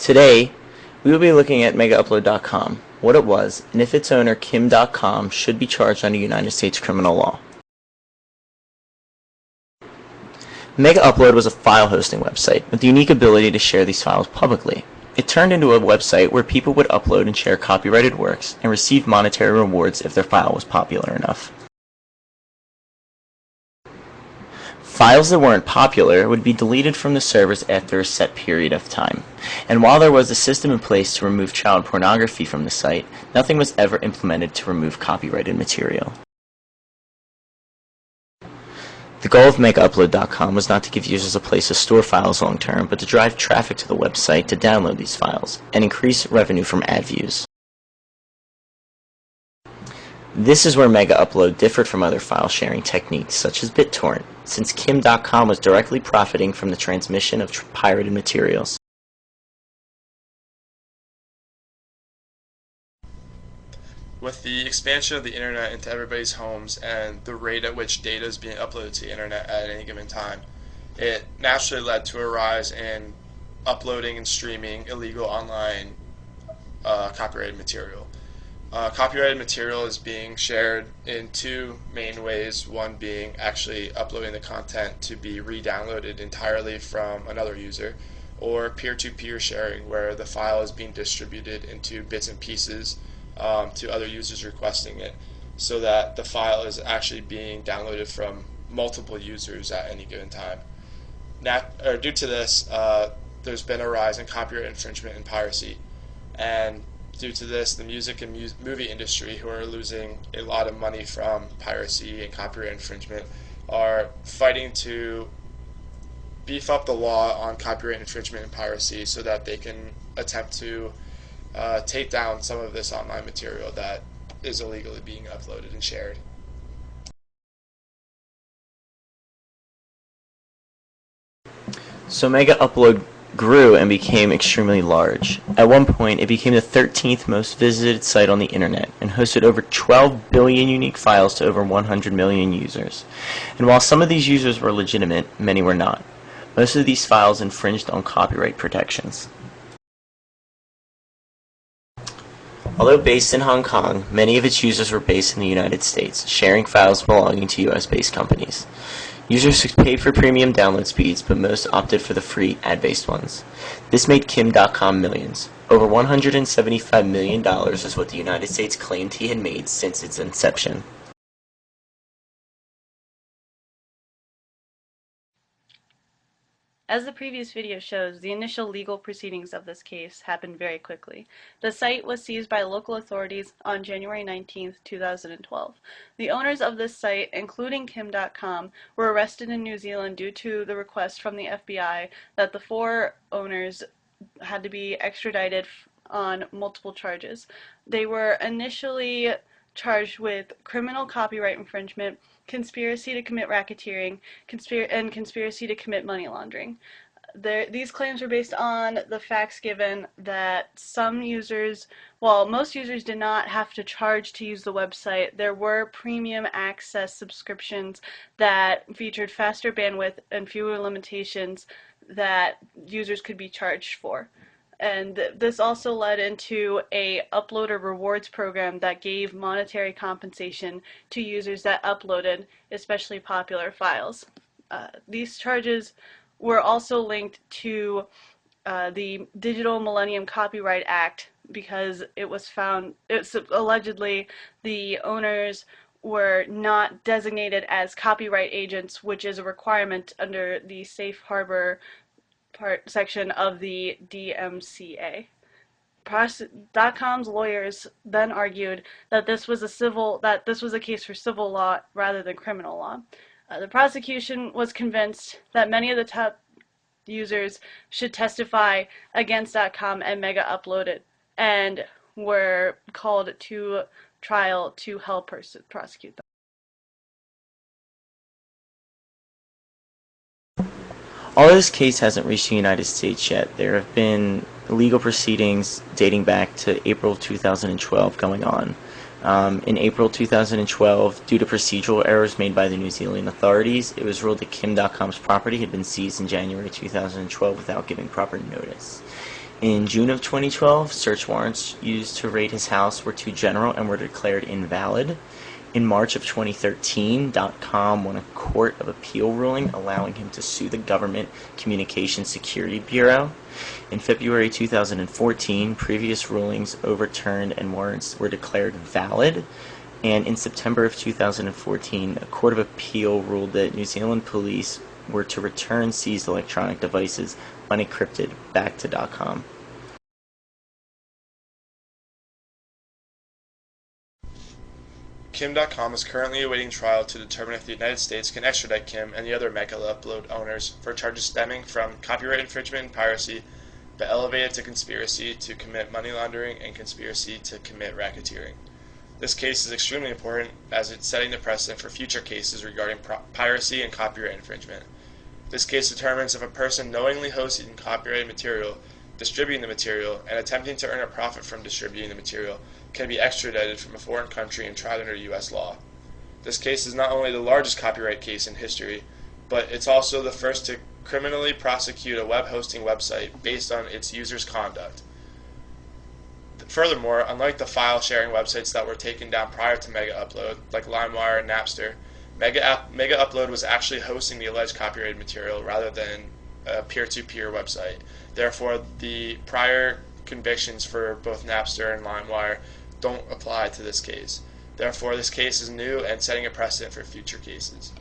Today, we will be looking at Megaupload.com, what it was, and if its owner, Kim.com, should be charged under United States criminal law. Megaupload was a file hosting website with the unique ability to share these files publicly. It turned into a website where people would upload and share copyrighted works and receive monetary rewards if their file was popular enough. Files that weren't popular would be deleted from the servers after a set period of time. And while there was a system in place to remove child pornography from the site, nothing was ever implemented to remove copyrighted material. The goal of Megaupload.com was not to give users a place to store files long term, but to drive traffic to the website to download these files and increase revenue from ad views. This is where Megaupload differed from other file sharing techniques such as BitTorrent, since Kim.com was directly profiting from the transmission of pirated materials. With the expansion of the internet into everybody's homes and the rate at which data is being uploaded to the internet at any given time, it naturally led to a rise in uploading and streaming illegal online copyrighted material. Copyrighted material is being shared in two main ways, one being actually uploading the content to be re-downloaded entirely from another user, or peer-to-peer sharing, where the file is being distributed into bits and pieces to other users requesting it, so that the file is actually being downloaded from multiple users at any given time. Due to this, there's been a rise in copyright infringement and piracy, and due to this, the music and movie industry, who are losing a lot of money from piracy and copyright infringement, are fighting to beef up the law on copyright infringement and piracy so that they can attempt to take down some of this online material that is illegally being uploaded and shared. So Megaupload grew and became extremely large. At one point, it became the 13th most visited site on the internet and hosted over 12 billion unique files to over 100 million users. And while some of these users were legitimate, many were not. Most of these files infringed on copyright protections. Although based in Hong Kong, many of its users were based in the United States, sharing files belonging to US-based companies. Users paid for premium download speeds, but most opted for the free, ad-based ones. This made Kim.com millions. Over $175 million is what the United States claimed he had made since its inception. As the previous video shows, the initial legal proceedings of this case happened very quickly. The site was seized by local authorities on January 19, 2012. The owners of this site, including Kim.com, were arrested in New Zealand due to the request from the FBI that the four owners had to be extradited on multiple charges. They were initially charged with criminal copyright infringement, conspiracy to commit racketeering, and conspiracy to commit money laundering. These claims were based on the facts given that some users, while most users did not have to charge to use the website, there were premium access subscriptions that featured faster bandwidth and fewer limitations that users could be charged for. And this also led into a uploader rewards program that gave monetary compensation to users that uploaded especially popular files. These charges were also linked to the Digital Millennium Copyright Act, because it's allegedly the owners were not designated as copyright agents, which is a requirement under the Safe Harbor section of the DMCA. .com's lawyers then argued that this was a case for civil law rather than criminal law. The prosecution was convinced that many of the top users should testify against .com and Megaupload, and were called to trial to help prosecute them. Although this case hasn't reached the United States yet, there have been legal proceedings dating back to April 2012 going on. In April 2012, due to procedural errors made by the New Zealand authorities, it was ruled that Kim.com's property had been seized in January 2012 without giving proper notice. In June of 2012, search warrants used to raid his house were too general and were declared invalid. In March of 2013, .com won a Court of Appeal ruling allowing him to sue the Government Communications Security Bureau. In February 2014, previous rulings overturned and warrants were declared valid. And in September of 2014, a Court of Appeal ruled that New Zealand police were to return seized electronic devices unencrypted back to .com. Kim.com is currently awaiting trial to determine if the United States can extradite Kim and the other Megaupload owners for charges stemming from copyright infringement and piracy, but elevated to conspiracy to commit money laundering and conspiracy to commit racketeering. This case is extremely important as it's setting the precedent for future cases regarding piracy and copyright infringement. This case determines if a person knowingly hosting copyrighted material, distributing the material, and attempting to earn a profit from distributing the material can be extradited from a foreign country and tried under U.S. law. This case is not only the largest copyright case in history, but it's also the first to criminally prosecute a web hosting website based on its users' conduct. Furthermore, unlike the file sharing websites that were taken down prior to Megaupload, like LimeWire and Napster, Megaupload was actually hosting the alleged copyrighted material rather than a peer-to-peer website. Therefore, the prior convictions for both Napster and LimeWire don't apply to this case. Therefore, this case is new and setting a precedent for future cases.